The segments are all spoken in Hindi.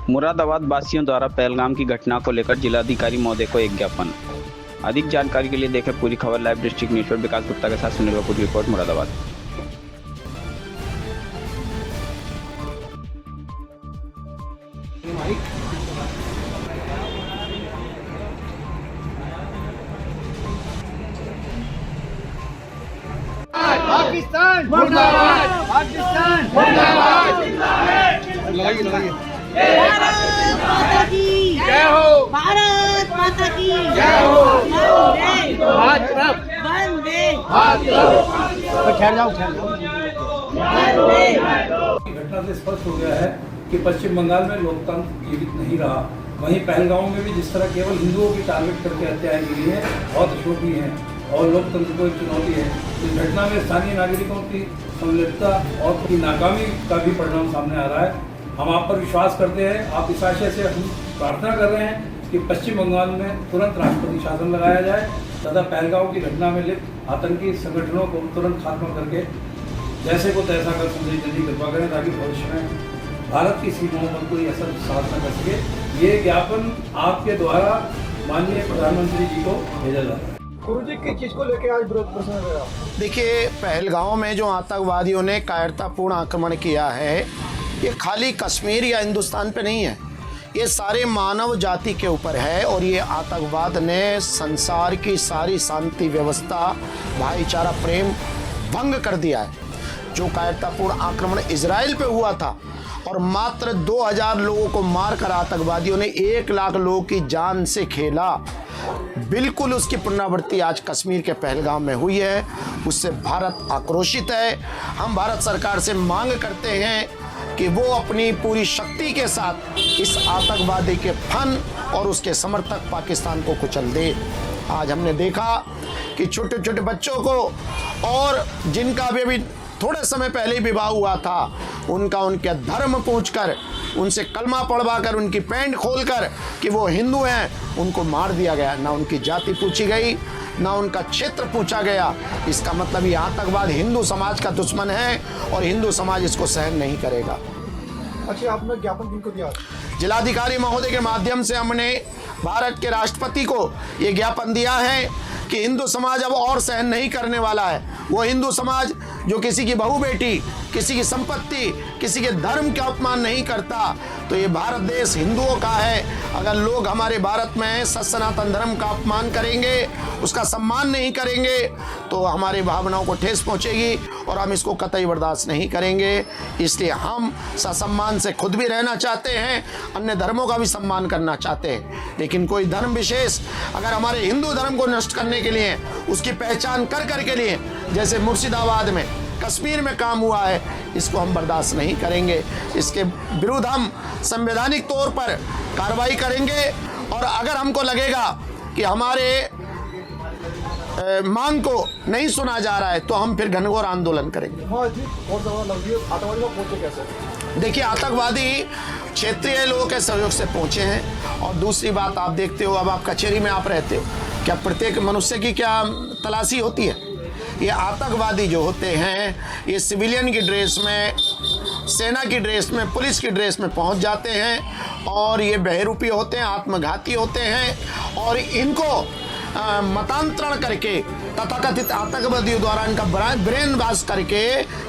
मुरादाबाद वासियों द्वारा पहलगाम की घटना को लेकर जिलाधिकारी महोदय को एक ज्ञापन। अधिक जानकारी के लिए देखें पूरी खबर लाइव डिस्ट्रिक्ट न्यूज पर। विकास गुप्ता के साथ सुनील कपूर की रिपोर्ट, मुरादाबाद। पाकिस्तान मुर्दाबाद, पाकिस्तान मुर्दाबाद। लगाइए। भारत माता की जय हो, भारत माता की जय हो। वंदे ठहर जाओ। घटना से स्पष्ट हो गया है कि पश्चिम बंगाल में लोकतंत्र जीवित नहीं रहा। वहीं पहलगाम में भी जिस तरह केवल हिंदुओं की टारगेट करके हत्याएं की गई है, बहुत अशोभनीय है और लोकतंत्र को एक चुनौती है। इस घटना में स्थानीय नागरिकों की संलिप्तता और की नाकामी का भी परिणाम सामने आ रहा है। हम आप पर विश्वास करते हैं। आप इस आशय से हम प्रार्थना कर रहे हैं कि पश्चिम बंगाल में तुरंत राष्ट्रपति शासन लगाया जाए तथा पहलगाम की घटना में लिप्त आतंकी संगठनों को तुरंत खात्मा करके जैसे को तैसा कर संदेश देने की कृपा करें, ताकि भविष्य में भारत की सीमाओं पर कोई असर साध न कर सके। ये ज्ञापन आपके द्वारा माननीय प्रधानमंत्री जी को भेजा जाता है। गुरुजी किस चीज को लेकर आज विरोध प्रदर्शन कर रहा है? देखिए, पहलगाम में जो आतंकवादियों ने कायरतापूर्ण आक्रमण किया है, ये खाली कश्मीर या हिंदुस्तान पे नहीं है, ये सारे मानव जाति के ऊपर है। और ये आतंकवाद ने संसार की सारी शांति व्यवस्था, भाईचारा, प्रेम भंग कर दिया है। जो कायरतापूर्ण आक्रमण इजराइल पे हुआ था और मात्र 2000 लोगों को मारकर आतंकवादियों ने 1 लाख लोगों की जान से खेला, बिल्कुल उसकी पुनरावृत्ति आज कश्मीर के पहलगाम में हुई है। उससे भारत आक्रोशित है। हम भारत सरकार से मांग करते हैं कि वो अपनी पूरी शक्ति के साथ इस आतंकवादी के फन और उसके समर्थक पाकिस्तान को कुचल दे। आज हमने देखा कि छोटे छोटे बच्चों को और जिनका अभी थोड़े समय पहले ही विवाह हुआ था, उनके धर्म पूछकर, उनसे कलमा पढ़वाकर, उनकी पैंट खोलकर कि वो हिंदू हैं, उनको मार दिया गया। ना उनकी जाति पूछी गई, ना उनका क्षेत्र पूछा गया। इसका मतलब ये आतंकवाद हिंदू समाज का दुश्मन है और हिंदू समाज इसको सहन नहीं करेगा। अच्छा, आपने ज्ञापन किनको दिया? जिलाधिकारी महोदय के माध्यम से हमने भारत के राष्ट्रपति को ये ज्ञापन दिया है कि हिंदू समाज अब और सहन नहीं करने वाला है। वो हिंदू समाज जो किसी की बहू बेटी, किसी की संपत्ति, किसी के धर्म का अपमान नहीं करता, तो ये भारत देश हिंदुओं का है। अगर लोग हमारे भारत में सनातन धर्म का अपमान करेंगे, उसका सम्मान नहीं करेंगे, तो हमारी भावनाओं को ठेस पहुंचेगी और हम इसको कतई बर्दाश्त नहीं करेंगे। इसलिए हम ससम्मान से खुद भी रहना चाहते हैं, अन्य धर्मों का भी सम्मान करना चाहते हैं। लेकिन कोई धर्म विशेष अगर हमारे हिंदू धर्म को नष्ट करने के लिए, उसकी पहचान कर के लिए, जैसे मुर्शिदाबाद में, कश्मीर में काम हुआ है, इसको हम बर्दाश्त नहीं करेंगे। इसके विरुद्ध हम संवैधानिक तौर पर कार्रवाई करेंगे और अगर हमको लगेगा कि हमारे मांग को नहीं सुना जा रहा है तो हम फिर घनघोर आंदोलन करेंगे। आतंकवादी लोग पहुंचे कैसे? देखिए, आतंकवादी क्षेत्रीय लोगों के सहयोग से पहुंचे हैं। और दूसरी बात, आप देखते हो, अब आप कचहरी में आप रहते हो, क्या प्रत्येक मनुष्य की क्या तलाशी होती है? ये आतंकवादी जो होते हैं, ये सिविलियन की ड्रेस में, सेना की ड्रेस में, पुलिस की ड्रेस में पहुंच जाते हैं और ये बहरूपी होते हैं, आत्मघाती होते हैं और इनको मतांतरण करके तथाकथित आतंकवादियों द्वारा इनका ब्रेन वॉश करके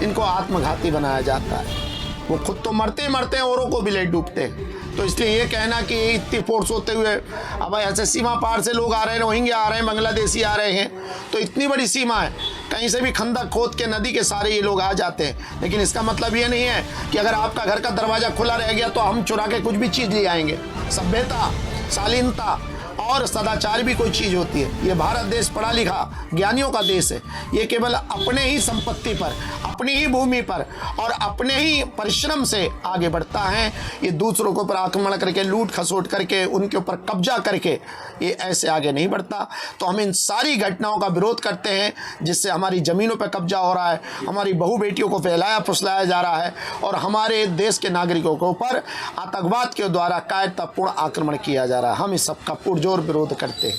इनको आत्मघाती बनाया जाता है। वो खुद तो मरते मरते हैं, औरों को भी ले डूबते हैं। तो इसलिए ये कहना कि इतनी फोर्स होते हुए अब ऐसे सीमा पार से लोग आ रहे हैं, रोहिंग्या आ रहे हैं, बांग्लादेशी आ रहे हैं, तो इतनी बड़ी सीमा है, कहीं से भी खंदक खोद के नदी के सारे ये लोग आ जाते हैं। लेकिन इसका मतलब ये नहीं है कि अगर आपका घर का दरवाज़ा खुला रह गया तो हम चुरा के कुछ भी चीज़ ले आएंगे। सभ्यता, शालीनता और सदाचार भी कोई चीज़ होती है। ये भारत देश पढ़ा लिखा ज्ञानियों का देश है। ये केवल अपने ही संपत्ति पर, अपनी ही भूमि पर और अपने ही परिश्रम से आगे बढ़ता है। ये दूसरों के ऊपर आक्रमण करके, लूट खसोट करके, उनके ऊपर कब्जा करके ये ऐसे आगे नहीं बढ़ता। तो हम इन सारी घटनाओं का विरोध करते हैं जिससे हमारी ज़मीनों पर कब्जा हो रहा है, हमारी बहू बेटियों को फैलाया फुसलाया जा रहा है और हमारे देश के नागरिकों के ऊपर आतंकवाद के द्वारा कायरतापूर्ण आक्रमण किया जा रहा है। हम इस सबका पुरजोर विरोध करते हैं।